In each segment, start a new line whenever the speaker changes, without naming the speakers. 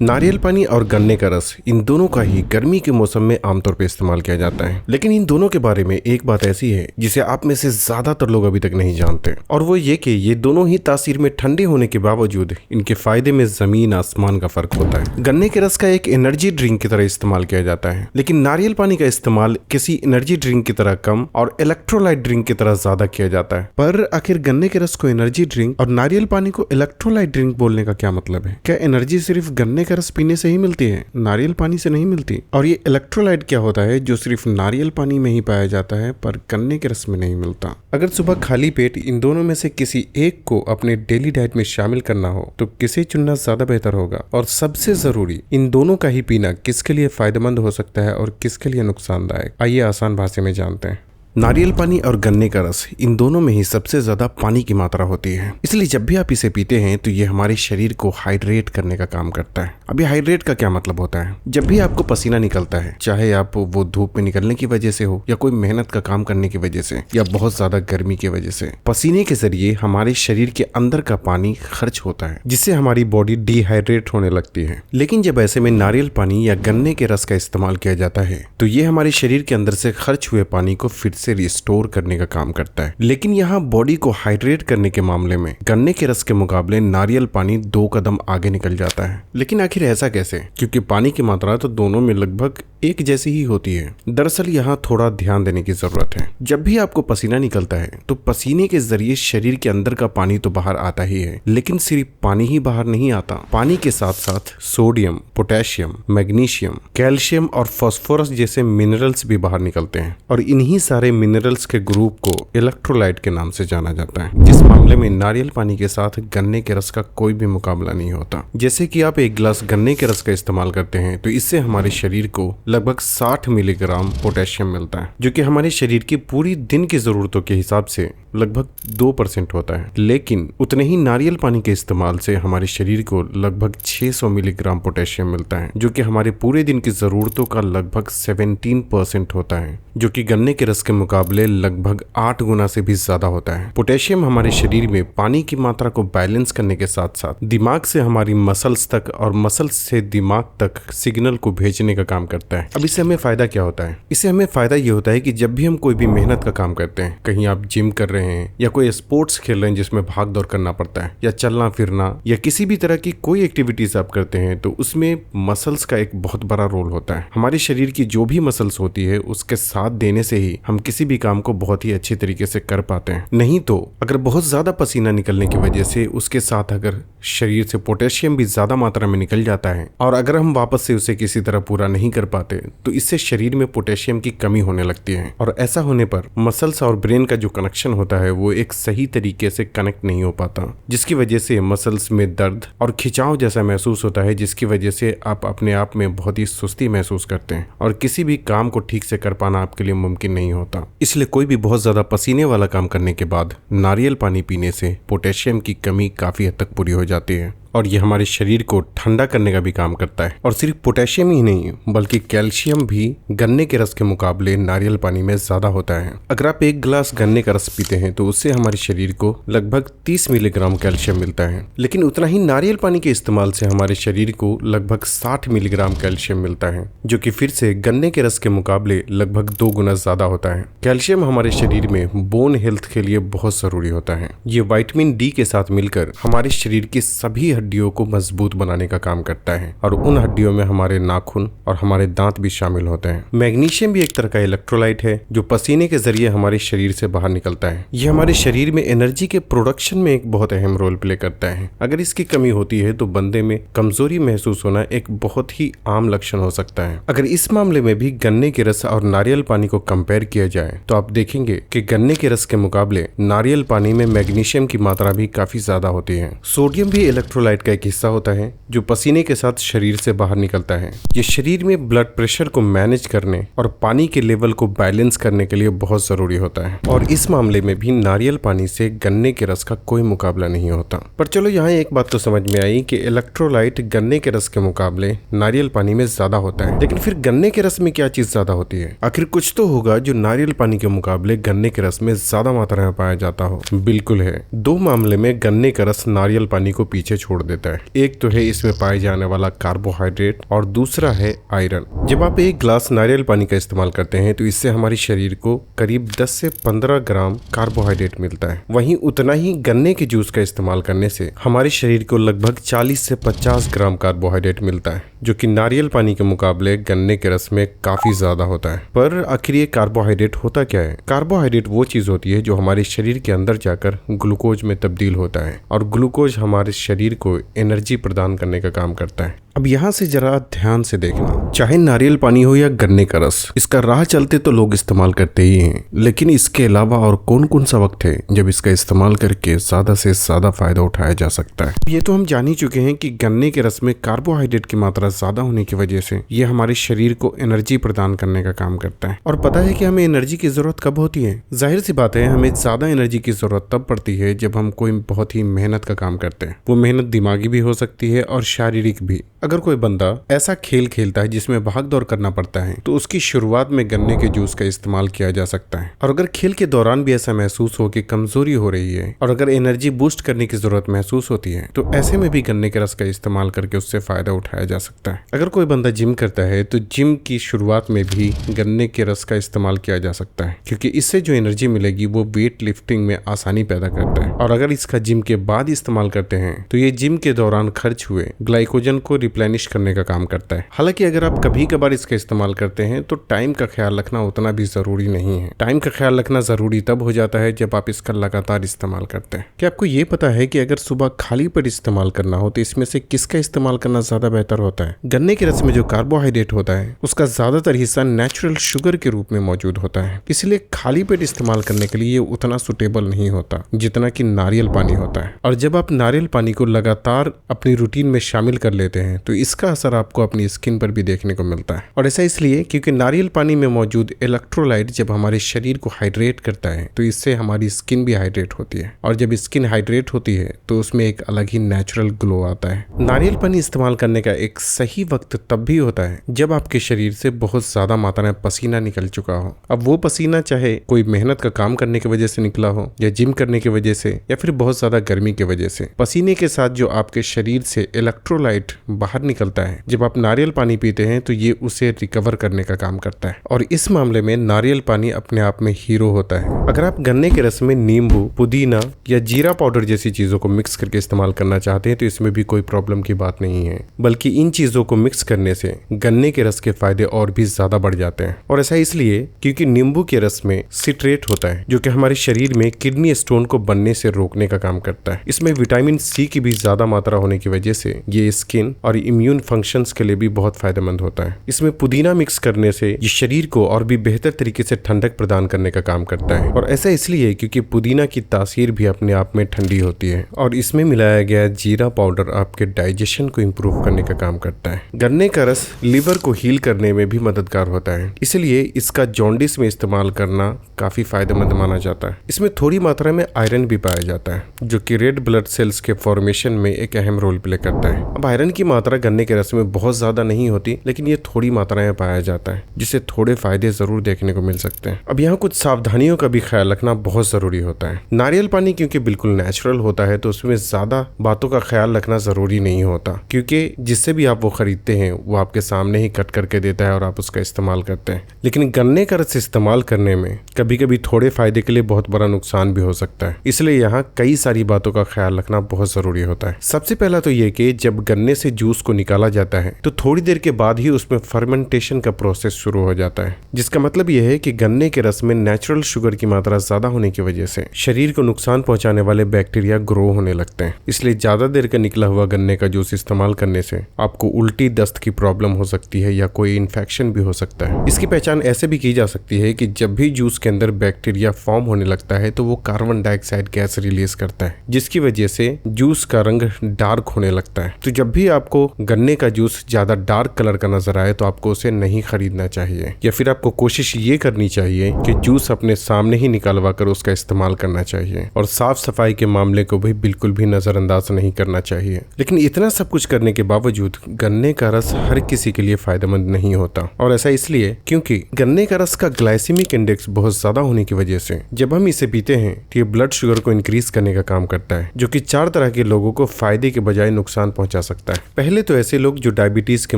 नारियल पानी और गन्ने का रस इन दोनों का ही गर्मी के मौसम में आमतौर पर इस्तेमाल किया जाता है। लेकिन इन दोनों के बारे में एक बात ऐसी है जिसे आप में से ज्यादातर लोग अभी तक नहीं जानते, और वो ये कि ये दोनों ही तासीर में ठंडे होने के बावजूद इनके फायदे में जमीन आसमान का फर्क होता है। गन्ने के रस का एक एनर्जी ड्रिंक की तरह इस्तेमाल किया जाता है, लेकिन नारियल पानी का इस्तेमाल किसी एनर्जी ड्रिंक की तरह कम और इलेक्ट्रोलाइट ड्रिंक की तरह ज्यादा किया जाता है। पर आखिर गन्ने के रस को एनर्जी ड्रिंक और नारियल पानी को इलेक्ट्रोलाइट ड्रिंक बोलने का क्या मतलब है? क्या एनर्जी सिर्फ गन्ने का रस पीने से ही मिलती है, नारियल पानी से नहीं मिलती? और ये इलेक्ट्रोलाइट क्या होता है जो सिर्फ नारियल पानी में ही पाया जाता है पर गन्ने के रस में नहीं मिलता? अगर सुबह खाली पेट इन दोनों में से किसी एक को अपने डेली डाइट में शामिल करना हो तो किसे चुनना ज्यादा बेहतर होगा? और सबसे जरूरी, इन दोनों का ही पीना किसके लिए फायदेमंद हो सकता है और किसके लिए नुकसानदायक? आइए आसान भाषा में जानते हैं। नारियल पानी और गन्ने का रस इन दोनों में ही सबसे ज्यादा पानी की मात्रा होती है, इसलिए जब भी आप इसे पीते हैं तो ये हमारे शरीर को हाइड्रेट करने का काम करता है। अब ये हाइड्रेट का क्या मतलब होता है? जब भी आपको पसीना निकलता है, चाहे आप वो धूप में निकलने की वजह से हो या कोई मेहनत का काम करने की वजह से या बहुत ज्यादा गर्मी की वजह से, पसीने के जरिए हमारे शरीर के अंदर का पानी खर्च होता है, जिससे हमारी बॉडी डिहाइड्रेट होने लगती है। लेकिन जब ऐसे में नारियल पानी या गन्ने के रस का इस्तेमाल किया जाता है तो ये हमारे शरीर के अंदर से खर्च हुए पानी को फिर से रिस्टोर करने का काम करता है। लेकिन यहाँ बॉडी को हाइड्रेट करने के मामले में गन्ने के रस के मुकाबले नारियल पानी 2 कदम आगे निकल जाता है। लेकिन आखिर ऐसा कैसे? क्योंकि पानी की मात्रा तो दोनों में लगभग एक जैसी ही होती है। दरअसल यहाँ थोड़ा ध्यान देने की जरूरत है। जब भी आपको पसीना निकलता है तो पसीने के जरिए शरीर के अंदर का पानी तो बाहर आता ही है, लेकिन सिर्फ पानी ही बाहर नहीं आता। पानी के साथ साथ सोडियम, पोटेशियम, मैग्नीशियम, कैल्शियम और फास्फोरस जैसे मिनरल्स भी बाहर निकलते हैं, और इन्हीं सारे मिनरल्स के ग्रुप को इलेक्ट्रोलाइट के नाम से जाना जाता है, जिस मामले में नारियल पानी के साथ गन्ने के रस का कोई भी मुकाबला नहीं होता। जैसे कि आप एक गिलास गन्ने के रस का इस्तेमाल करते हैं तो इससे हमारे शरीर को लगभग 60 मिलीग्राम पोटेशियम मिलता है, जो कि हमारे शरीर की पूरी दिन की जरूरतों के हिसाब से लगभग 2% होता है। लेकिन उतने ही नारियल पानी के इस्तेमाल से हमारे शरीर को लगभग 600 मिलीग्राम पोटेशियम मिलता है, जो कि हमारे पूरे दिन की जरूरतों का लगभग 17% होता है, जो कि गन्ने के रस के मुकाबले लगभग 8 गुना से भी ज्यादा होता है। पोटेशियम हमारे शरीर में पानी की मात्रा को बैलेंस करने के साथ साथ दिमाग से हमारी मसल्स तक और मसल्स से दिमाग तक सिग्नल को भेजने का काम करता है। अब इससे हमें फायदा क्या होता है? इससे हमें फायदा ये होता है कि जब भी हम कोई भी मेहनत का काम करते हैं, कहीं आप जिम कर रहे हैं या कोई स्पोर्ट्स खेल रहे हैं जिसमें भाग दौड़ करना पड़ता है, या चलना फिरना, या किसी भी तरह की कोई एक्टिविटीज आप करते हैं, तो उसमें मसल्स का एक बहुत बड़ा रोल होता है। हमारे शरीर की जो भी मसल्स होती है उसके साथ देने से ही हम किसी भी काम को बहुत ही अच्छी तरीके से कर पाते हैं। नहीं तो अगर बहुत ज्यादा पसीना निकलने की वजह से उसके साथ अगर शरीर से पोटेशियम भी ज्यादा मात्रा में निकल जाता है और अगर हम वापस से उसे किसी तरह पूरा नहीं कर पाते तो इससे शरीर में पोटेशियम की कमी होने लगती है, और ऐसा होने पर मसल्स और ब्रेन का जो कनेक्शन होता है वो एक सही तरीके से कनेक्ट नहीं हो पाता, जिसकी वजह से मसल्स में दर्द और खिंचाव जैसा महसूस होता है, जिसकी वजह से आप अपने आप में बहुत ही सुस्ती महसूस करते हैं और किसी भी काम को ठीक से कर पाना आपके लिए मुमकिन नहीं होता। इसलिए कोई भी बहुत ज्यादा पसीने वाला काम करने के बाद नारियल पानी पीने से पोटेशियम की कमी काफी हद तक पूरी हो जाती है, और ये हमारे शरीर को ठंडा करने का भी काम करता है। और सिर्फ पोटेशियम ही नहीं बल्कि कैल्शियम भी गन्ने के रस के मुकाबले नारियल पानी में ज्यादा होता है। अगर आप एक गिलास गन्ने का रस पीते हैं तो उससे हमारे शरीर को लगभग 30 मिलीग्राम कैल्शियम मिलता है, लेकिन उतना ही नारियल पानी के इस्तेमाल से हमारे शरीर को लगभग 60 मिलीग्राम कैल्शियम मिलता है, जो कि फिर से गन्ने के रस के मुकाबले लगभग 2 गुना ज्यादा होता है। कैल्शियम हमारे शरीर में बोन हेल्थ के लिए बहुत जरूरी होता है। ये विटामिन डी के साथ मिलकर हमारे शरीर की सभी हड्डियों को मजबूत बनाने का काम करता है, और उन हड्डियों में हमारे नाखून और हमारे दांत भी शामिल होते हैं। मैग्नीशियम भी एक तरह का इलेक्ट्रोलाइट है जो पसीने के जरिए हमारे शरीर से बाहर निकलता है। यह हमारे शरीर में एनर्जी के प्रोडक्शन में एक बहुत अहम रोल प्ले करता है। अगर इसकी कमी होती है तो बंदे में कमजोरी महसूस होना एक बहुत ही आम लक्षण हो सकता है। अगर इस मामले में भी गन्ने के रस और नारियल पानी को कंपेयर किया जाए तो आप देखेंगे कि गन्ने के रस के मुकाबले नारियल पानी में मैग्नीशियम की मात्रा भी काफी ज्यादा होती है। सोडियम भी इलेक्ट्रोलाइट का एक हिस्सा होता है जो पसीने के साथ शरीर से बाहर निकलता है। ये शरीर में ब्लड प्रेशर को मैनेज करने और पानी के लेवल को बैलेंस करने के लिए बहुत जरूरी होता है, और इस मामले में भी नारियल पानी से गन्ने के रस का कोई मुकाबला नहीं होता। पर चलो यहाँ एक बात तो समझ में आई कि इलेक्ट्रोलाइट गन्ने के रस के मुकाबले नारियल पानी में ज्यादा होता है, लेकिन फिर गन्ने के रस में क्या चीज ज्यादा होती है? आखिर कुछ तो होगा जो नारियल पानी के मुकाबले गन्ने के रस में ज्यादा मात्रा में पाया जाता हो। बिल्कुल है, 2 मामले में गन्ने का रस नारियल पानी को पीछे छोड़ देता है। एक तो है इसमें पाए जाने वाला कार्बोहाइड्रेट और दूसरा है आयरन। जब आप एक ग्लास नारियल पानी का इस्तेमाल करते हैं तो इससे हमारे शरीर को करीब 10 से 15 ग्राम कार्बोहाइड्रेट मिलता है। वहीं उतना ही गन्ने के जूस का इस्तेमाल करने से हमारे शरीर को लगभग 40 से 50 ग्राम कार्बोहाइड्रेट मिलता है, जो कि नारियल पानी के मुकाबले गन्ने के रस में काफी ज्यादा होता है। पर आखिर ये कार्बोहाइड्रेट होता क्या है? कार्बोहाइड्रेट वो चीज होती है जो हमारे शरीर के अंदर जाकर ग्लूकोज में तब्दील होता है और ग्लूकोज हमारे शरीर को एनर्जी प्रदान करने का काम करता है। अब यहाँ से जरा ध्यान से देखना, चाहे नारियल पानी हो या गन्ने का रस, इसका राह चलते तो लोग इस्तेमाल करते ही हैं, लेकिन इसके अलावा और कौन कौन सा वक्त है जब इसका इस्तेमाल करके ज्यादा से ज्यादा फायदा उठाया जा सकता है? ये तो हम जान ही चुके हैं कि गन्ने के रस में कार्बोहाइड्रेट की मात्रा ज्यादा होने की वजह से ये हमारे शरीर को एनर्जी प्रदान करने का काम करता है। और पता है कि हमें एनर्जी की जरूरत कब होती है? जाहिर सी बात है, हमें ज्यादा एनर्जी की जरूरत तब पड़ती है जब हम कोई बहुत ही मेहनत का काम करते हैं। वो मेहनत दिमागी भी हो सकती है और शारीरिक भी। अगर कोई बंदा ऐसा खेल खेलता है जिसमें भाग दौड़ करना पड़ता है तो उसकी शुरुआत में गन्ने के जूस का इस्तेमाल किया जा सकता है। और अगर खेल के दौरान भी ऐसा महसूस हो कि कमजोरी हो रही है और अगर एनर्जी बूस्ट करने की जरूरत महसूस होती है तो ऐसे में भी गन्ने के रस का इस्तेमाल करके उससे फायदा उठाया जा सकता है। अगर कोई बंदा जिम करता है तो जिम की शुरुआत में भी गन्ने के रस का इस्तेमाल किया जा सकता है, क्योंकि इससे जो एनर्जी मिलेगी वो वेट लिफ्टिंग में आसानी पैदा करता है। और अगर इसका जिम के बाद इस्तेमाल करते हैं तो ये जिम के दौरान खर्च हुए ग्लाइकोजन को रिप्लेनिश करने का काम करता है। हालांकि अगर आप कभी कभार इसका इस्तेमाल करते हैं तो टाइम का ख्याल रखना उतना भी जरूरी नहीं है। टाइम का ख्याल रखना जरूरी तब हो जाता है जब आप इसका लगातार इस्तेमाल करते हैं। क्या आपको ये पता है कि अगर सुबह खाली पेट इस्तेमाल करना हो तो इसमें से किसका इस्तेमाल करना ज्यादा बेहतर होता है? गन्ने के रस में जो कार्बोहाइड्रेट होता है उसका ज्यादातर हिस्सा नेचुरल शुगर के रूप में मौजूद होता है, इसलिए खाली पेट इस्तेमाल करने के लिए ये उतना सुटेबल नहीं होता जितना कि नारियल पानी होता है। और जब आप नारियल पानी को लगातार अपनी रूटीन में शामिल कर लेते हैं तो इसका असर आपको अपनी स्किन पर भी देखने को मिलता है। और ऐसा इसलिए क्योंकि नारियल पानी में मौजूद इलेक्ट्रोलाइट जब हमारे शरीर को हाइड्रेट करता है तो इससे हमारी स्किन भी हाइड्रेट होती है, और जब स्किन हाइड्रेट होती है तो उसमें एक अलग ही नेचुरल ग्लो आता है। नारियल पानी इस्तेमाल करने का एक सही वक्त तब भी होता है जब आपके शरीर से बहुत ज्यादा मात्रा में पसीना निकल चुका हो। अब वो पसीना चाहे कोई मेहनत का काम करने की वजह से निकला हो या जिम करने की वजह से या फिर बहुत ज्यादा गर्मी की वजह से, पसीने के साथ जो आपके शरीर से इलेक्ट्रोलाइट बाहर निकलता है, जब आप नारियल पानी पीते हैं तो ये उसे रिकवर करने का काम करता है। और इस मामले में नारियल पानी अपने आप में हीरो होता है। अगर आप गन्ने के रस में नींबू, पुदीना या जीरा पाउडर जैसी चीजों को मिक्स करके इस्तेमाल करना चाहते हैं तो इसमें भी कोई प्रॉब्लम की बात नहीं है, बल्कि इन चीजों को मिक्स करने से गन्ने के रस के फायदे और भी ज्यादा बढ़ जाते हैं। और ऐसा इसलिए क्योंकि नींबू के रस में सिट्रेट होता है जो कि हमारे शरीर में किडनी स्टोन को बनने से रोकने का काम करता है। इसमें विटामिन सी की भी ज्यादा मात्रा होने की वजह से ये स्किन और इम्यून फंक्शंस के लिए भी बहुत फायदेमंद होता है। इसमें पुदीना मिक्स करने से ये शरीर को और भी बेहतर तरीके से ठंडक प्रदान करने का काम करता है। और ऐसा इसलिए क्योंकि पुदीना की तासीर भी अपने आप में ठंडी होती है और इसमें मिलाया गया जीरा पाउडर आपके डाइजेशन को इम्प्रूव करने का काम करता है। गन्ने का रस लिवर को हील करने में भी मददगार होता है, इसलिए इसका जॉन्डिस में इस्तेमाल करना काफी फायदेमंद माना जाता है। इसमें थोड़ी मात्रा में आयरन भी पाया जाता है जो कि रेड ब्लड सेल्स के फॉर्मेशन में एक अहम रोल प्ले करता है। अब आयरन की मात्रा गन्ने के रस में बहुत ज्यादा नहीं होती, लेकिन ये थोड़ी मात्रा में पाया जाता है जिससे थोड़े फायदे जरूर देखने को मिल सकते हैं। अब यहाँ कुछ सावधानियों का भी ख्याल रखना बहुत जरूरी होता है। नारियल पानी क्योंकि बिल्कुल नेचुरल होता है तो उसमें ज्यादा बातों का ख्याल रखना जरूरी नहीं होता, क्योंकि जिससे भी आप वो खरीदते हैं वो आपके सामने ही कट करके देता है और आप उसका इस्तेमाल करते हैं। लेकिन गन्ने का रस इस्तेमाल करने में कभी कभी थोड़े फायदे के लिए बहुत बड़ा नुकसान भी हो सकता है, इसलिए यहाँ कई सारी बातों का ख्याल रखना बहुत जरूरी होता है। सबसे पहला तो ये कि जब गन्ने से जूस को निकाला जाता है तो थोड़ी देर के बाद ही उसमें फर्मेंटेशन का प्रोसेस शुरू हो जाता है, जिसका मतलब यह है कि गन्ने के रस में नेचुरल शुगर की मात्रा ज्यादा होने की वजह से शरीर को नुकसान पहुंचाने वाले बैक्टीरिया ग्रो होने लगते हैं। इसलिए ज्यादा देर का निकला हुआ गन्ने का जूस इस्तेमाल करने से आपको उल्टी, दस्त की प्रॉब्लम हो सकती है या कोई इन्फेक्शन भी हो सकता है। इसकी पहचान ऐसे भी की जा सकती है कि जब भी जूस के अंदर बैक्टीरिया फॉर्म होने लगता है तो वो कार्बन डाइऑक्साइड गैस रिलीज करता है, जिसकी वजह से जूस का रंग डार्क होने लगता है। तो जब भी आपको आपको गन्ने का जूस ज्यादा डार्क कलर का नजर आए तो आपको उसे नहीं खरीदना चाहिए, या फिर आपको कोशिश ये करनी चाहिए कि जूस अपने सामने ही निकालवा कर उसका इस्तेमाल करना चाहिए और साफ सफाई के मामले को भी बिल्कुल भी नजरअंदाज नहीं करना चाहिए। लेकिन इतना सब कुछ करने के बावजूद गन्ने का रस हर किसी के लिए फायदेमंद नहीं होता, और ऐसा इसलिए क्योंकि गन्ने का रस का ग्लाइसेमिक इंडेक्स बहुत ज्यादा होने की वजह से जब हम इसे पीते हैं तो ये ब्लड शुगर को इंक्रीज करने का काम करता है, जो कि 4 तरह के लोगों को फायदे के बजाय नुकसान पहुंचा सकता है। पहले तो ऐसे लोग जो डायबिटीज के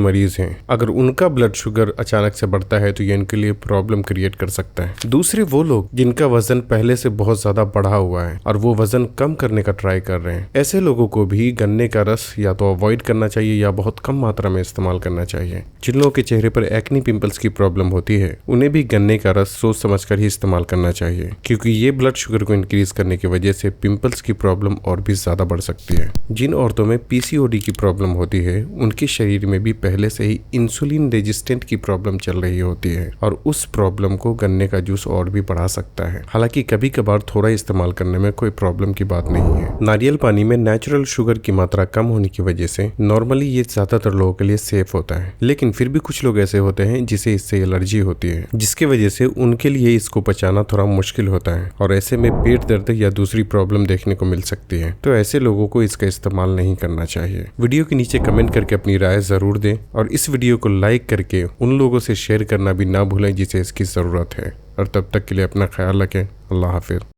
मरीज हैं, अगर उनका ब्लड शुगर अचानक से बढ़ता है तो ये इनके लिए प्रॉब्लम क्रिएट कर सकता है। दूसरे वो लोग जिनका वजन पहले से बहुत ज्यादा बढ़ा हुआ है और वो वजन कम करने का ट्राई कर रहे हैं, ऐसे लोगों को भी गन्ने का रस या तो अवॉइड करना चाहिए या बहुत कम मात्रा में इस्तेमाल करना चाहिए। जिन लोगों के चेहरे पर एक्ने पिंपल्स की प्रॉब्लम होती है उन्हें भी गन्ने का रस सोच समझकर ही इस्तेमाल करना चाहिए, क्योंकि ये ब्लड शुगर को इंक्रीज करने की वजह से पिंपल्स की प्रॉब्लम और भी ज्यादा बढ़ सकती है। जिन औरतों में पीसीओडी की प्रॉब्लम होती है उनके शरीर में भी पहले से ही इंसुलिन रेजिस्टेंट की प्रॉब्लम चल रही होती है और उस प्रॉब्लम को गन्ने का जूस और भी बढ़ा सकता है। हालांकि कभी कभार थोड़ा इस्तेमाल करने में कोई प्रॉब्लम की बात नहीं है। नारियल पानी में नेचुरल शुगर की मात्रा कम होने की वजह से नॉर्मली ये ज्यादातर लोगों के लिए सेफ होता है, लेकिन फिर भी कुछ लोग ऐसे होते हैं जिसे इससे एलर्जी होती है, जिसकी वजह से उनके लिए इसको पचाना थोड़ा मुश्किल होता है और ऐसे में पेट दर्द या दूसरी प्रॉब्लम देखने को मिल सकती है। तो ऐसे लोगों को इसका इस्तेमाल नहीं करना चाहिए। वीडियो के नीचे कमेंट करके अपनी राय जरूर दें और इस वीडियो को लाइक करके उन लोगों से शेयर करना भी ना भूलें जिसे इसकी जरूरत है। और तब तक के लिए अपना ख्याल रखें। अल्लाह हाफिज।